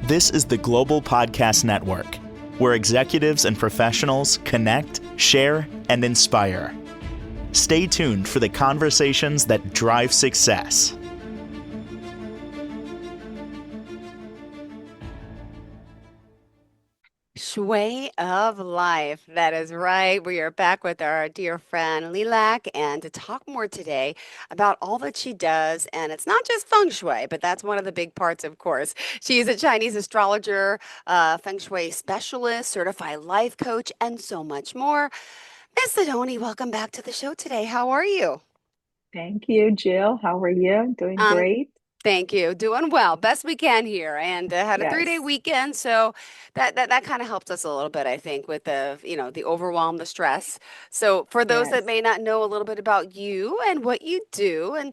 This is the Global Podcast Network, where executives and professionals connect, share, and inspire. Stay tuned for the conversations that drive success. Shway of life. That is right. We are back with our dear friend Lilac and to talk more today about all that she does. And it's not just feng shui, but that's one of the big parts, of course. She is a Chinese astrologer, feng shui specialist, certified life coach, and so much more. Miss Sidoni, welcome back to the show today. How are you? Thank you, Jill. How are you? Doing Um, great? Thank you. Doing well, best we can here, and had a 3 day Yes, weekend, so that kind of helped us a little bit, I think, with the overwhelm, the stress. So for those that yes, may not know a little bit about you and what you do, and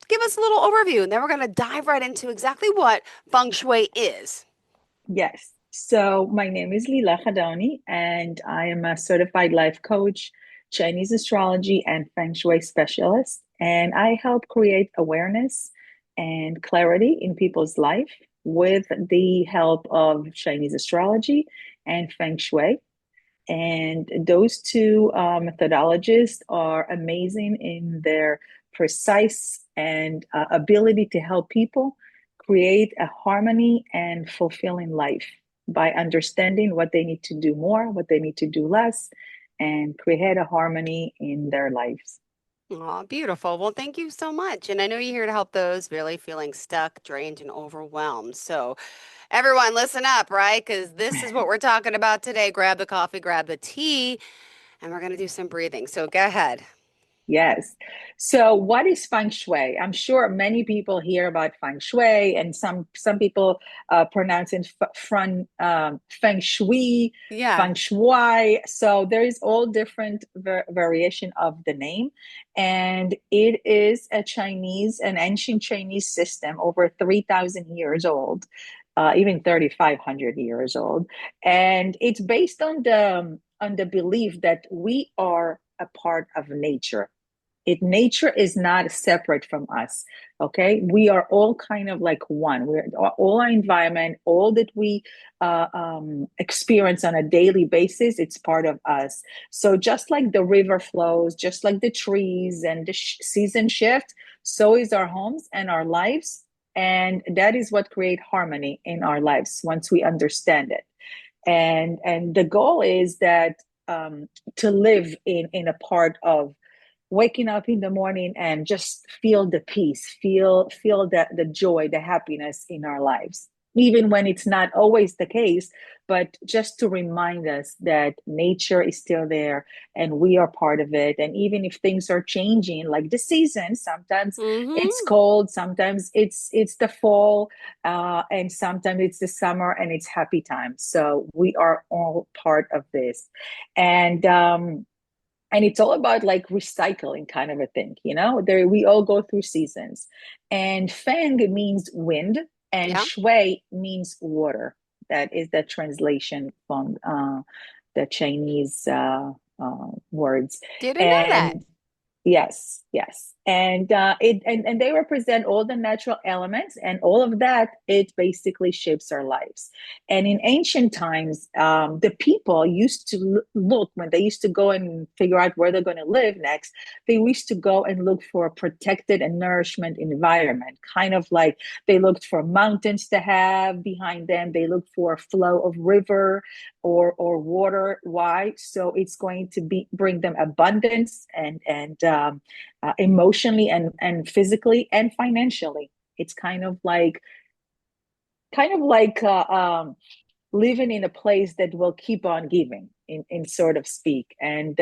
give us a little overview, and then we're going to dive right into exactly what feng shui is. yes. So my name is Lila Khadani, and I am a certified life coach, Chinese astrology, and Feng Shui specialist. And I help create awareness and clarity in people's life with the help of Chinese astrology and Feng Shui. And those two methodologies are amazing in their precise and ability to help people create a harmony and fulfilling life by understanding what they need to do more, what they need to do less, and create a harmony in their lives. Oh, beautiful. Well, thank you so much. And I know you're here to help those really feeling stuck, drained, and overwhelmed. So, everyone, listen up, right? Because this is what we're talking about today. Grab the coffee, grab the tea, and we're going to do some breathing. So, go ahead. Yes. So what is feng shui? I'm sure many people hear about feng shui, and some people pronounce it feng shui, Yeah. feng shui. So there is all different variation of the name, and it is an ancient Chinese system over 3,000 years old, even 3,500 years old, and it's based on the belief that we are a part of nature. Nature is not separate from us. Okay, we are all kind of like one. We're all our environment, all that we experience on a daily basis, it's part of us. So just like the river flows, just like the trees and the season shift, so is our homes and our lives. And that is what create harmony in our lives once we understand it. And the goal is that to live in a part of waking up in the morning and just feel the peace, feel the joy, the happiness in our lives, even when it's not always the case, but just to remind us that nature is still there and we are part of it. And even if things are changing, like the season, sometimes it's Mm-hmm. cold, sometimes it's the fall, and sometimes it's the summer and it's happy time. So we are all part of this. And it's all about like recycling kind of a thing, there we all go through seasons. And feng means wind and Yeah. shui means water. That is the translation from the Chinese words. Didn't know that. And yes, yes. And they represent all the natural elements, and all of that, it basically shapes our lives. And in ancient times, the people used to look, when they used to go and figure out where they're going to live next, they used to go and look for a protected and nourishment environment, kind of like they looked for mountains to have behind them, they looked for a flow of river or water. Why? So it's going to be bring them abundance and emotionally and physically and financially. It's kind of like living in a place that will keep on giving, in sort of speak. And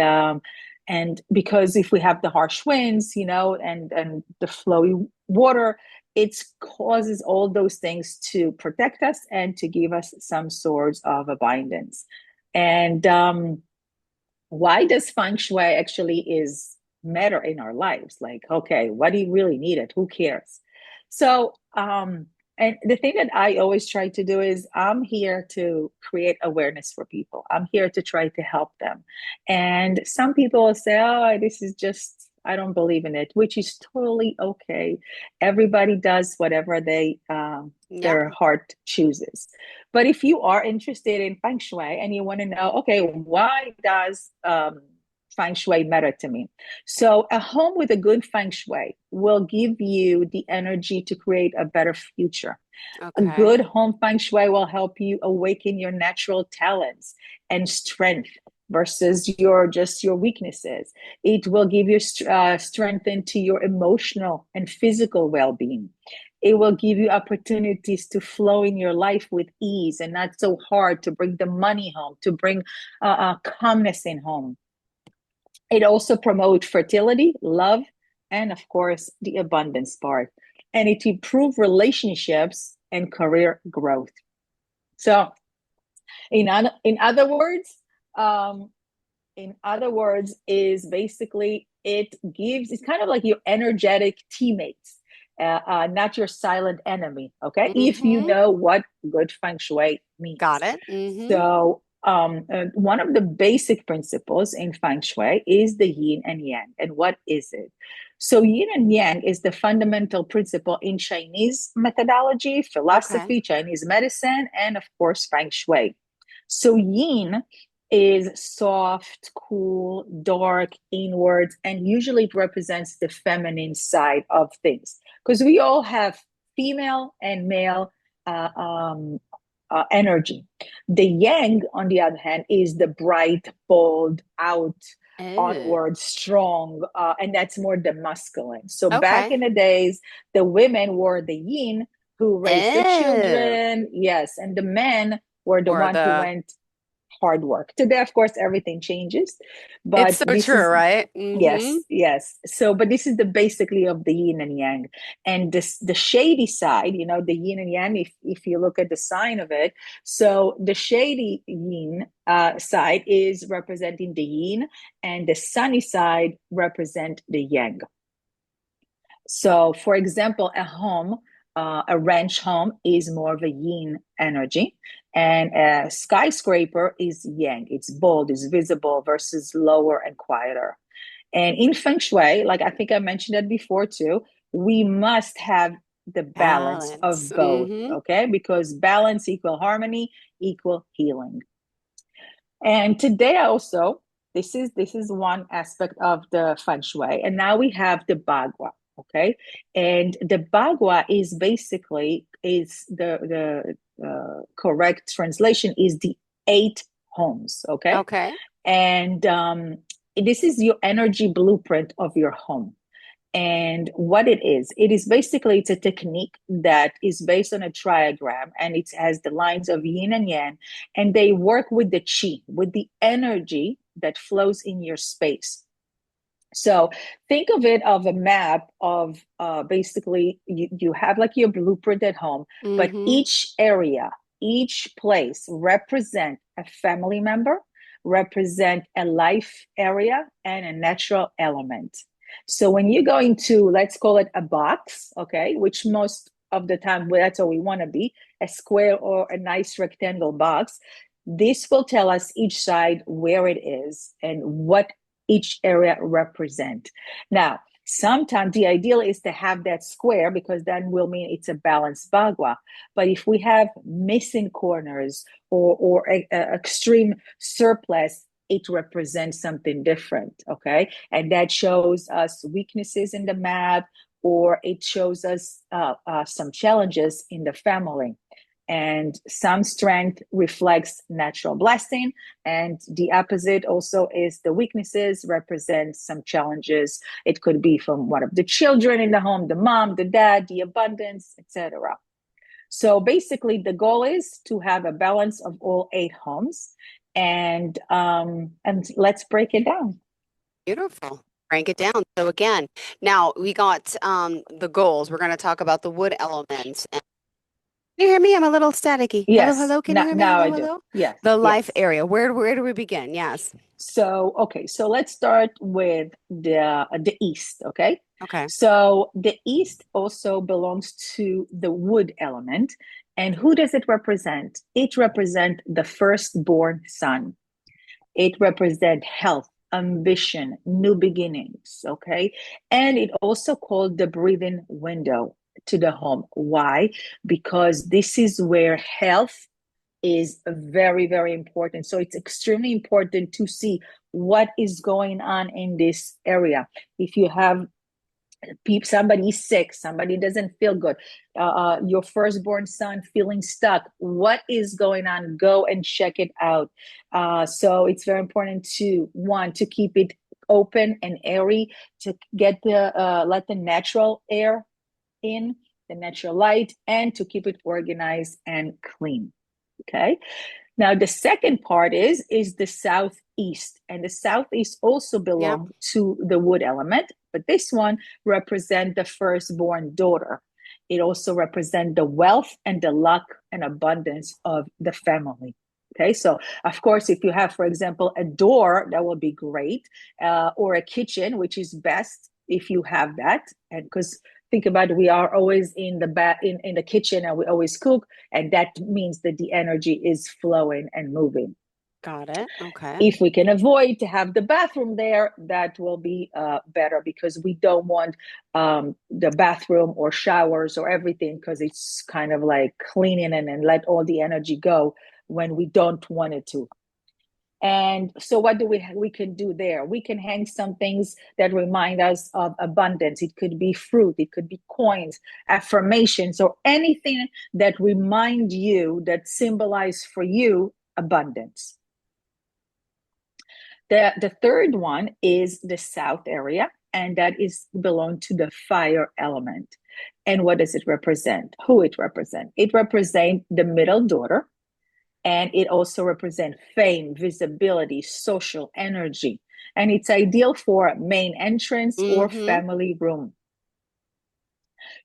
because if we have the harsh winds, and the flowy water, it causes all those things to protect us and to give us some sorts of abundance. And why does feng shui actually is matter in our lives? Like, okay, what do you really need it? Who cares? So, and the thing that I always try to do is I'm here to create awareness for people. I'm here to try to help them. And some people will say, oh, this is just I don't believe in it, which is totally okay. Everybody does whatever Yeah. their heart chooses. But if you are interested in Feng Shui and you want to know, okay, why does Feng Shui matter to me? So a home with a good Feng Shui will give you the energy to create a better future. A Okay. good home Feng Shui will help you awaken your natural talents and strength versus your weaknesses. It will give you strength into your emotional and physical well-being. It will give you opportunities to flow in your life with ease and not so hard, to bring the money home, to bring calmness in home. It also promotes fertility, love, and of course, the abundance part. And it improves relationships and career growth. So, in other words, um, is basically it's kind of like your energetic teammates, not your silent enemy. Okay, if you Mm-hmm. know what good feng shui Got means. it. Mm-hmm. So one of the basic principles in feng shui is the yin and yang. And what is it? So yin and yang is the fundamental principle in Chinese methodology, Okay. philosophy, Chinese medicine, and of course feng shui. So yin is soft, cool, dark, inwards, and usually it represents the feminine side of things. Because we all have female and male uh, um, energy. The yang, on the other hand, is the bright, bold, out, Oh. onward, strong, and that's more the masculine. So back Okay. in the days, the women were the yin who raised the Oh. children, yes, and the men were the Or one who the went hard work. Today, of course, everything changes, It's but so this true, is right? Mm-hmm. yes. So, but this is the basically of the yin and yang, and this the shady side. The yin and yang. If you look at the sign of it, so the shady yin side is representing the yin, and the sunny side represent the yang. So, for example, a ranch home is more of a yin energy, and a skyscraper is yang. It's bold, it's visible versus lower and quieter. And in Feng Shui, like I think I mentioned that before too, we must have the balance Balance. of both, Mm-hmm. okay? Because balance equal harmony equal healing. And today also, this is one aspect of the feng shui. And now we have the bagua, okay? And the bagua is basically is the correct translation is the 8 homes, okay? Okay. And this is your energy blueprint of your home. And what it is basically it's a technique that is based on a triagram, and it has the lines of yin and yang, and they work with the chi, with the energy that flows in your space. So think of it of a map of basically you have like your blueprint at home, but Mm-hmm. each area, each place represent a family member, represent a life area, and a natural element. So when you go into, let's call it a box, okay, which most of the time that's all we want to be, a square or a nice rectangle box. This will tell us each side where it is and what each area represent. Now, sometimes the ideal is to have that square because then will mean it's a balanced bagua. But if we have missing corners or extreme surplus, it represents something different, okay? And that shows us weaknesses in the map, or it shows us some challenges in the family. And some strength reflects natural blessing, and the opposite also is the weaknesses represent some challenges. It could be from one of the children in the home, the mom, the dad, the abundance, etc. So basically the goal is to have a balance of all 8 homes, and let's break it down. Beautiful. Break it down. So again, now we got the goals. We're going to talk about the wood elements. And can you hear me? I'm a little staticky. Hello, Yes, hello. Can you now, hear me? now Hello, I do. hello. Yes, The life yes. area. Where do we begin? Yes. So, okay, so let's start with the east, okay? Okay. So the east also belongs to the wood element. And who does it represent? It represents the firstborn son. It represents health, ambition, new beginnings, okay? And it also called the breathing window to the home. Why? Because this is where health is very, very important. So it's extremely important to see what is going on in this area. If you have somebody's sick, somebody doesn't feel good, your firstborn son feeling stuck, what is going on? Go and check it out. So it's very important to want to keep it open and airy, to get the let the natural air in, the natural light, and to keep it organized and clean. Okay. Now the second part is the southeast, and the southeast also Yep. belong to the wood element, but this one represent the firstborn daughter. It also represent the wealth and the luck and abundance of the family. Okay, so of course, if you have, for example, a door, that will be great, or a kitchen, which is best if you have that, and because think about it, we are always in in the kitchen and we always cook, and that means that the energy is flowing and moving. Got it. Okay. If we can avoid to have the bathroom there, that will be better, because we don't want the bathroom or showers or everything, because it's kind of like cleaning and let all the energy go when we don't want it to. And so what do we can do there? We can hang some things that remind us of abundance. It could be fruit, it could be coins, affirmations, or anything that remind you, that symbolize for you abundance. The third one is the south area, and that is belong to the fire element. And what does it represent? Who it represent? It represent the middle daughter, and it also represents fame, visibility, social energy. And it's ideal for main entrance or Mm-hmm. family room.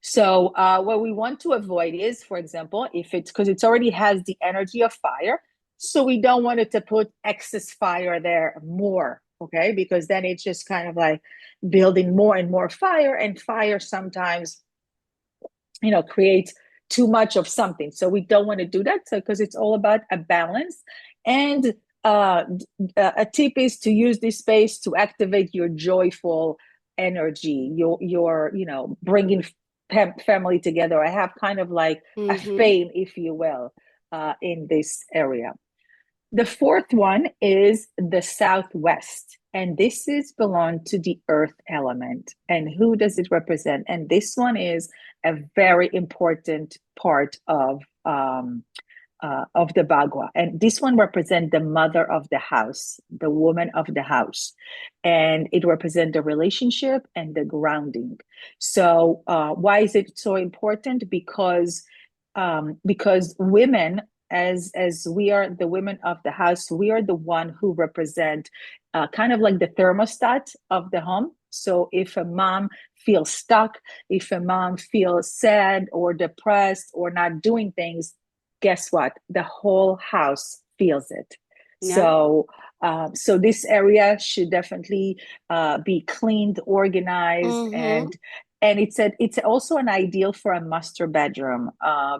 So what we want to avoid is, for example, if it's because it already has the energy of fire, so we don't want it to put excess fire there more, okay? Because then it's just kind of like building more and more fire, and fire sometimes, creates too much of something. So we don't want to do that. So because it's all about a balance. And a tip is to use this space to activate your joyful energy, your bringing family together. I have kind of like a Mm-hmm. fame, if you will, in this area. The fourth one is the southwest, and this is belong to the earth element. And who does it represent? And this one is a very important part of the Bagua. And this one represents the mother of the house, the woman of the house. And it represents the relationship and the grounding. So why is it so important? Because women, as we are the women of the house, we are the one who represent kind of like the thermostat of the home. So if a mom feels stuck, if a mom feels sad or depressed or not doing things, guess what? The whole house feels it. Yeah. So this area should definitely be cleaned, organized, Mm-hmm. and it's also an ideal for a master bedroom,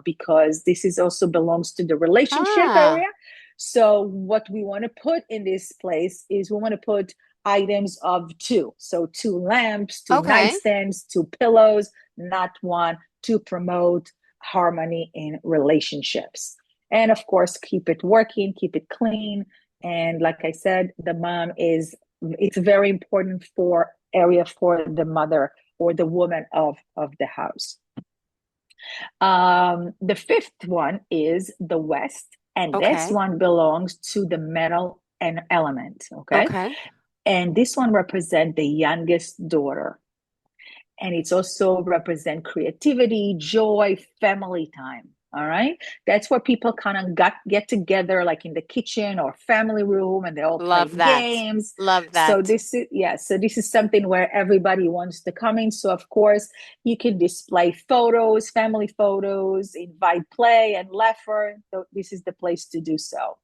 because this is also belongs to the relationship Ah, area. So what we want to put in this place is we want to put items of two. So two lamps, two okay. nightstands, two pillows, not one, to promote harmony in relationships. And of course, keep it working, keep it clean. And like I said, it's very important for area for the mother or the woman of the house. The fifth one is the West, and this Okay. one belongs to the metal and element. Okay. Okay. And this one represents the youngest daughter. And it's also represent creativity, joy, family time. All right. That's where people kind of get together, like in the kitchen or family room, and they all play Love that. games. Love So that. this is, yeah, so this is something where everybody wants to come in. So of course you can display photos, family photos, invite play and laughter. So this is the place to do so.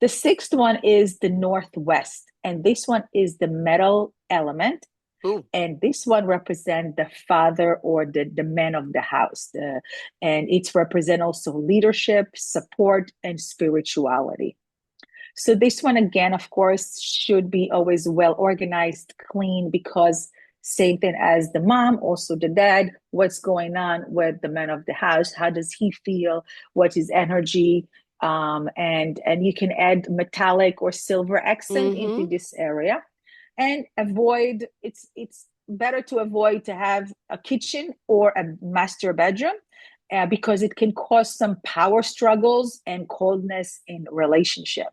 The sixth one is the Northwest, and this one is the metal element, Ooh. and this one represent the father or the man of the house, and it's represent also leadership, support, and spirituality. So this one again, of course, should be always well organized, clean, because same thing as the mom, also the dad, what's going on with the man of the house? How does he feel? What is energy? And you can add metallic or silver accent into Mm-hmm. this area, and avoid. It's better to avoid to have a kitchen or a master bedroom, because it can cause some power struggles and coldness in relationship.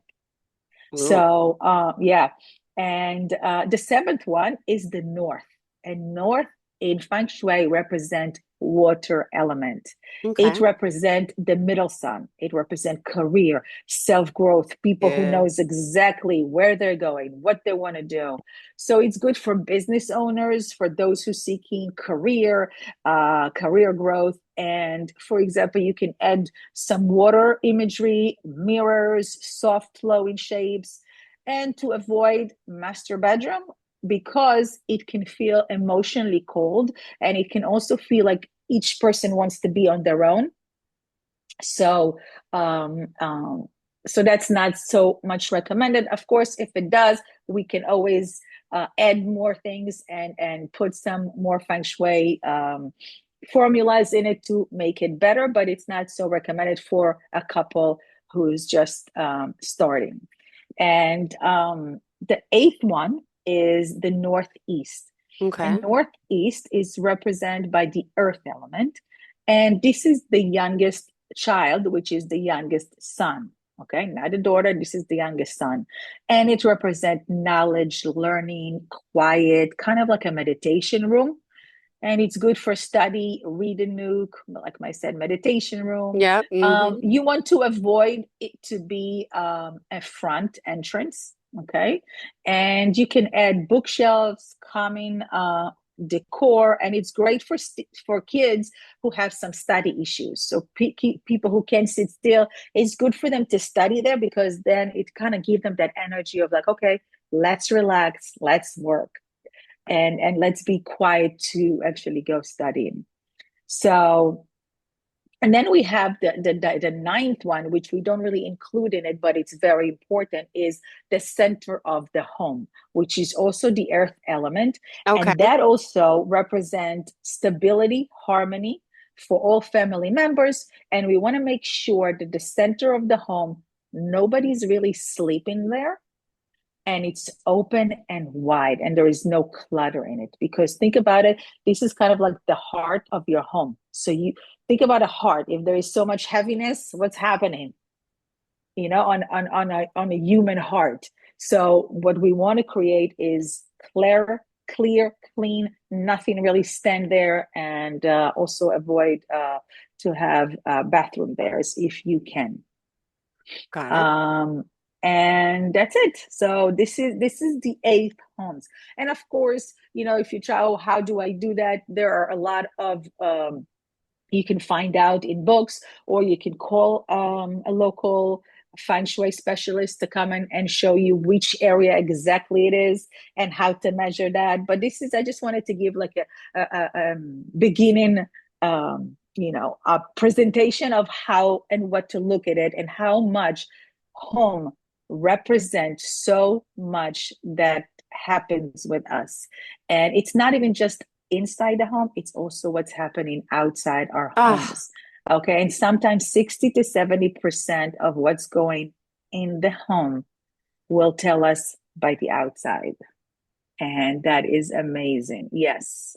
Ooh. So, yeah. And the seventh one is the north. And north in Feng Shui represent water element. It Okay. represent the middle sun. It represent career, self-growth, people who Yeah. knows exactly where they're going, what they want to do. So it's good for business owners, for those who seeking career growth. And for example, you can add some water imagery, mirrors, soft flowing shapes, and to avoid master bedroom, because it can feel emotionally cold, and it can also feel like each person wants to be on their own. So, um, um, so that's not so much recommended. Of course, if it does, we can always add more things and put some more feng shui formulas in it to make it better. But it's not so recommended for a couple who's just starting. And the eighth one is the northeast. And Okay. northeast is represented by the earth element. And this is the youngest child, which is the youngest son. Okay, not a daughter, this is the youngest son. And it represents knowledge, learning, quiet, kind of like a meditation room. And it's good for study, read a nook, like I said, meditation room. Yep. Mm-hmm. You want to avoid it to be a front entrance, okay? And you can add bookshelves, calming decor, and it's great for kids who have some study issues. So people who can sit still, it's good for them to study there, because then it kind of gives them that energy of like, okay, let's relax, let's work, and let's be quiet to actually go studying. So, and then we have the ninth one, which we don't really include in it, but it's very important, is the center of the home, which is also the earth element. Okay. And that also represents stability, harmony for all family members. And we want to make sure that the center of the home, nobody's really sleeping there, and it's open and wide, and there is no clutter in it. Because think about it, this is kind of like the heart of your home. So you think about a heart. If there is so much heaviness, what's happening, on a human heart? So what we want to create is clear, clean, nothing really stand there. And also avoid to have bathroom there if you can. Got it. um and that's it. So this is the eighth homes. And of course, if you try, oh, how do I do that, there are a lot of you can find out in books, or you can call a local feng shui specialist to come in and show you which area exactly it is and how to measure that. But this is, I just wanted to give like a beginning, a presentation of how and what to look at it, and how much home represents so much that happens with us. And it's not even just inside the home, it's also what's happening outside our Ah, homes. Okay. And sometimes 60 to 70% of what's going in the home will tell us by the outside. And that is amazing. Yes.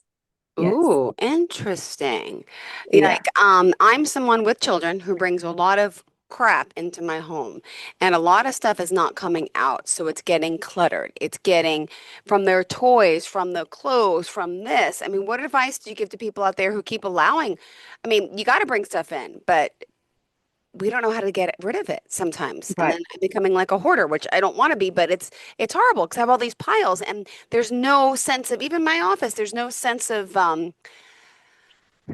Yes. ooh, interesting. Yeah. I'm someone with children who brings a lot of crap into my home, and a lot of stuff is not coming out. So it's getting cluttered. It's getting from their toys, from the clothes, from this. I mean, what advice do you give to people out there who keep allowing? I mean, you got to bring stuff in, but we don't know how to get rid of it sometimes. And Right. then I'm becoming like a hoarder, which I don't want to be, but it's horrible because I have all these piles and there's no sense of, even my office, there's no sense of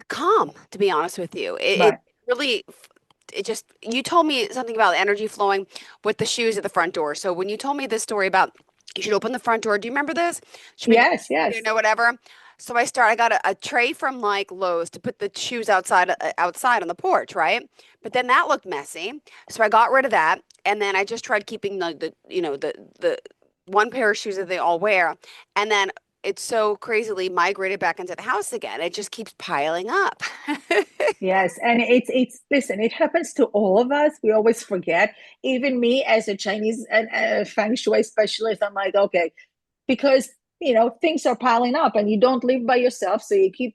calm, to be honest with you. It Right. really, it just, you told me something about energy flowing with the shoes at the front door. So when you told me this story about you should open the front door, do you remember this? Should we go, Yes. you Yes. know, whatever. So I got a tray from like Lowe's to put the shoes outside on the porch, right? But then that looked messy. So I got rid of that. And then I just tried keeping the one pair of shoes that they all wear. And then it's so crazily migrated back into the house again. It just keeps piling up. Yes, and it's listen, it happens to all of us. We always forget. Even me as a Chinese and Feng Shui specialist, I'm like, okay, because things are piling up and you don't live by yourself, so you keep,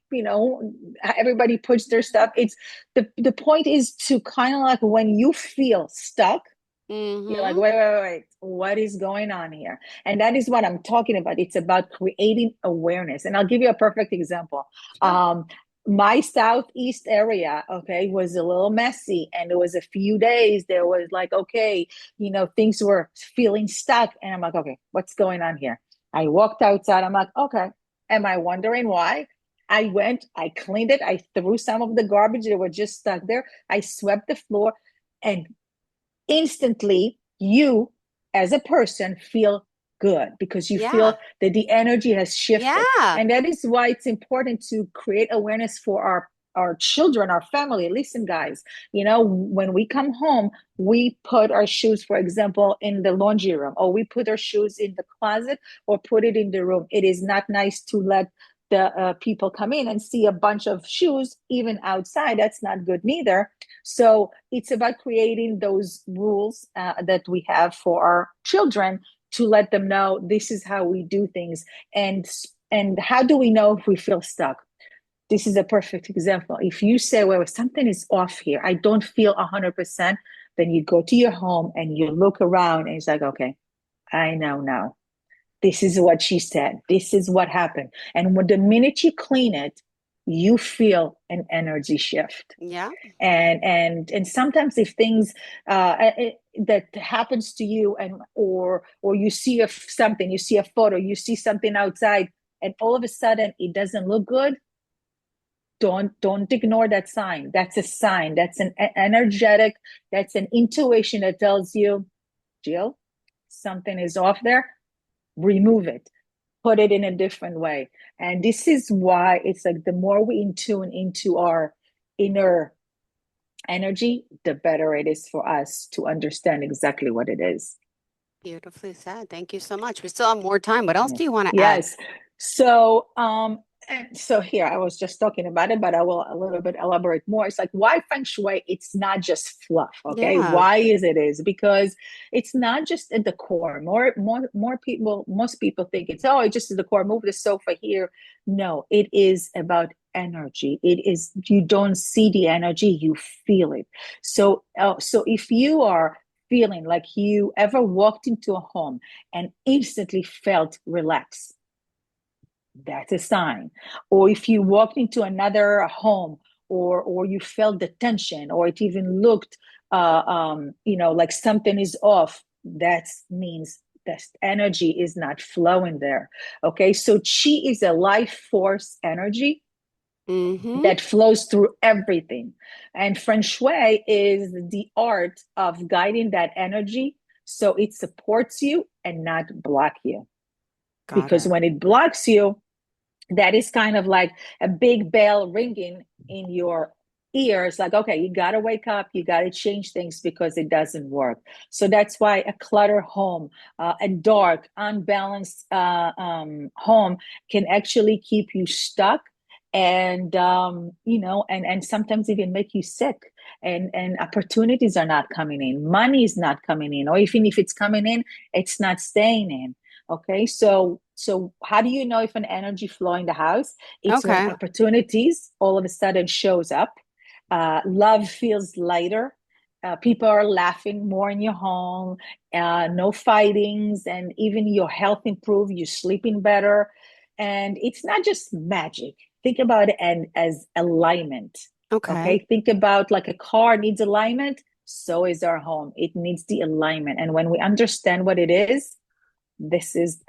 everybody puts their stuff. It's the point is to kind of like when you feel stuck, you're like, Mm-hmm. wait, what is going on here? And that is what I'm talking about. It's about creating awareness. And I'll give you a perfect example. Sure. My southeast area, okay, was a little messy, and it was a few days. There was like, okay, things were feeling stuck, and I'm like, okay, what's going on here? I walked outside. I'm like, okay, am I wondering why? I went, I cleaned it, I threw some of the garbage that were just stuck there. I swept the floor, and instantly you as a person feel good because you Yeah. feel that the energy has shifted. Yeah. And that is why it's important to create awareness for our children, our family. Listen, guys, when we come home, we put our shoes, for example, in the laundry room, or we put our shoes in the closet, or put it in the room. It is not nice to let the people come in and see a bunch of shoes even outside. That's not good neither. So it's about creating those rules that we have for our children, to let them know this is how we do things. And how do we know if we feel stuck? This is a perfect example. If you say, well, something is off here, I don't feel 100%, then you go to your home and you look around and it's like, okay, I know now. This is what she said. This is what happened. And when the minute you clean it, you feel an energy shift. Yeah. And sometimes if things that happens to you, and or you see something, you see a photo, you see something outside, and all of a sudden it doesn't look good, don't ignore that sign. That's a sign. That's an energetic, that's an intuition that tells you, Jill, something is off there. Remove it, put it in a different way. And this is why it's like the more we in tune into our inner energy, the better it is for us to understand exactly what it is. Beautifully said. Thank you so much. We still have more time. What else do you want to add? Yes. So, and so here I was just talking about it, but I will a little bit elaborate more. It's like why Feng Shui? It's not just fluff, okay? Yeah. Why is it is because it's not just a decor. More people, most people think it's it's just a decor. Move the sofa here. No, it is about energy. It is, you don't see the energy, you feel it. So if you are feeling like you ever walked into a home and instantly felt relaxed, that's a sign. Or if you walked into another home, or you felt the tension, or it even looked like something is off, that means that energy is not flowing there. Okay, so chi is a life force energy Mm-hmm. that flows through everything. And Feng Shui is the art of guiding that energy so it supports you and not block you. Got Because it. when it blocks you, that is kind of like a big bell ringing in your ears, like, okay, you got to wake up, you got to change things because it doesn't work. So that's why a cluttered home, a dark, unbalanced home can actually keep you stuck, and and sometimes even make you sick, and opportunities are not coming in, money is not coming in, or even if it's coming in, it's not staying in. Okay, so how do you know if an energy flow in the house? It's when Okay. opportunities all of a sudden shows up. Love feels lighter. People are laughing more in your home. No fightings, and even your health improve. You're sleeping better, and it's not just magic. Think about it and as alignment. Okay. Okay, think about like a car needs alignment. So is our home. It needs the alignment, and when we understand what it is, this is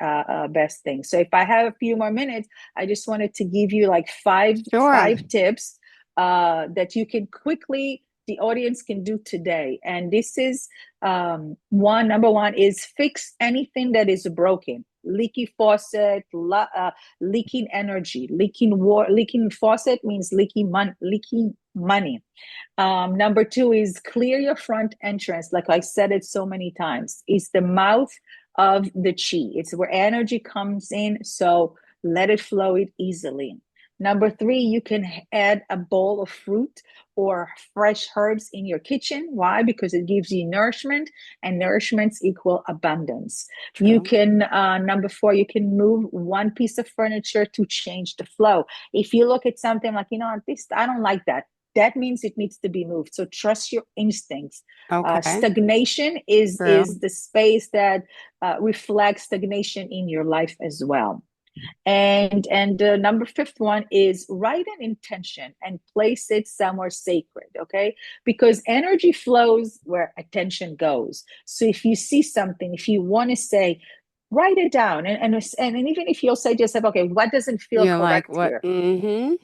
best thing. So if I have a few more minutes, I just wanted to give you like Sure. five tips that you can quickly, the audience can do today. And this is number one is fix anything that is broken. Leaky faucet, leaking energy, leaking water. Leaking faucet means leaking money. Number two is clear your front entrance. Like I said it so many times, it's the mouth of the chi. It's where energy comes in. So let it flow it easily. Number three, you can add a bowl of fruit or fresh herbs in your kitchen. Why? Because it gives you nourishment, and nourishments equal abundance. You True. can, number four, you can move one piece of furniture to change the flow. If you look at something like, this, I don't like that. That means it needs to be moved. So trust your instincts. Okay. Stagnation is True. the space that reflects stagnation in your life as well. And number fifth one is write an intention and place it somewhere sacred, okay? Because energy flows where attention goes. So if you see something, if you want to say, write it down. And even if you'll say to yourself, okay, what doesn't feel You're like, correct what? here? Mm-hmm.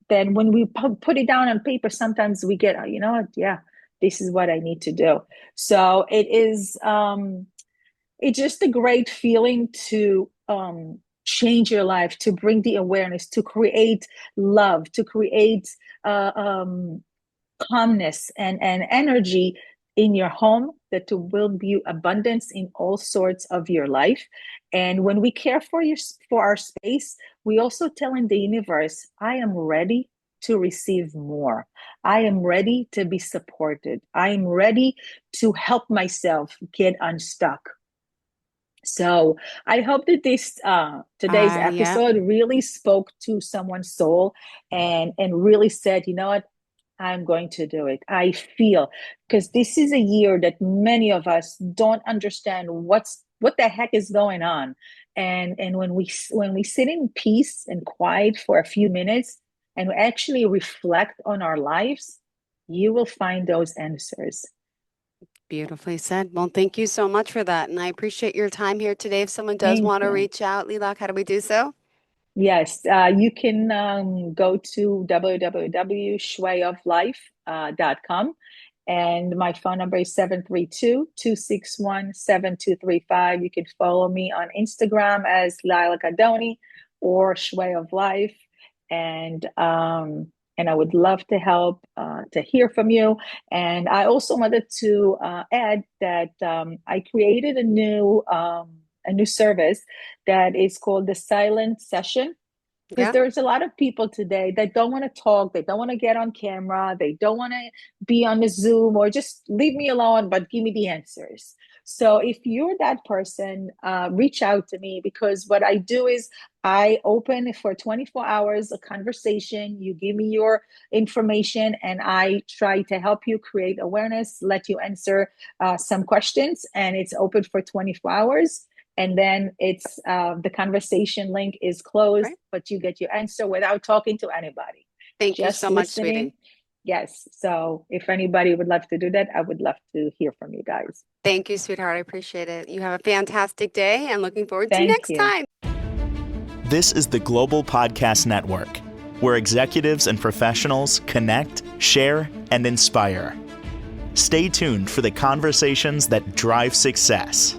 Then when we put it down on paper, sometimes we get, you know what? Yeah, this is what I need to do. So it's just a great feeling to change your life, to bring the awareness, to create love, to create uh, um, calmness and energy in your home that will be abundance in all sorts of your life. And when we care for our space, we also tell in the universe, I am ready to receive more. I am ready to be supported. I am ready to help myself get unstuck. So I hope that this today's Yeah. episode really spoke to someone's soul and really said, you know what, I'm going to do it. I feel, because this is a year that many of us don't understand what the heck is going on. And when we sit in peace and quiet for a few minutes and actually reflect on our lives, you will find those answers. Beautifully said. Well, thank you so much for that. And I appreciate your time here today. If someone does Thank want to you. reach out, Lilak, how do we do so? Yes, you can go to www.shwayoflife.com, and my phone number is 732-261-7235. You can follow me on Instagram as Lila Cadoni or Shway of Life, and I would love to help to hear from you. And I also wanted to add that I created a new service that is called the silent session, because Yeah. there's a lot of people today that don't want to talk, they don't want to get on camera, they don't want to be on the Zoom, or just leave me alone but give me the answers. So if you're that person, reach out to me, because what I do is I open for 24 hours a conversation. You give me your information and I try to help you create awareness, let you answer some questions, and it's open for 24 hours. And then it's the conversation link is closed, Right. but you get your answer without talking to anybody, Thank you just so much, sweetie. listening. Yes. So if anybody would love to do that, I would love to hear from you guys. Thank you, sweetheart. I appreciate it. You have a fantastic day and looking forward to Thank next you. time. This is the Global Podcast Network, where executives and professionals connect, share, and inspire. Stay tuned for the conversations that drive success.